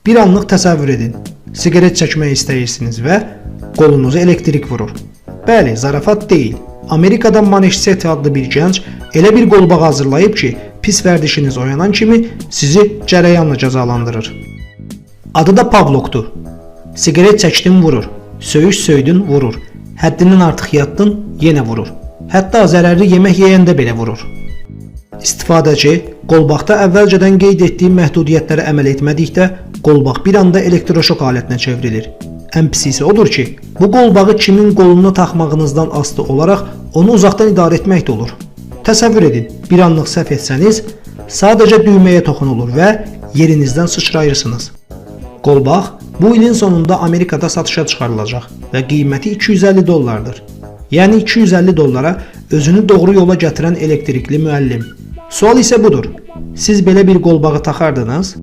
Bir anlıq təsəvvür edin. Siqaret çəkmək istəyirsiniz və qolunuzu elektrik vurur. Bəli, zarafat deyil. Amerikada Manish Sethi adlı bir gənc elə bir qolbaq hazırlayıb ki, pis vərdişiniz oyanan kimi sizi cərəyanla cəzalandırır. Adı da Pavlovdur. Siqaret çəkdin vurur, söyüş söydün vurur, həddindən artıq yatdın yenə vurur. Hətta zərərli yemək yeyəndə belə vurur. İstifadəçi qolbaqda əvvəlcədən qeyd etdiyi məhdudiyyətlərə əməl etmədikdə qolbaq bir anda elektroşok alətinə çevrilir. Ən pisi odur ki, bu qolbağı kimin qoluna taxmağınızdan asılı olaraq onu uzaqdan idarə etmək də olur. Təsəvvür edin, bir anlıq səhv etsəniz, sadəcə düyməyə toxunulur və yerinizdən sıçrayırsınız. Qolbaq bu ilin sonunda Amerikada satışa çıxarılacaq və qiyməti $250. Yəni $250 özünü doğru yola gətirən elektrikli müəllim. Sual isə budur. Siz belə bir qolbağı taxardınız?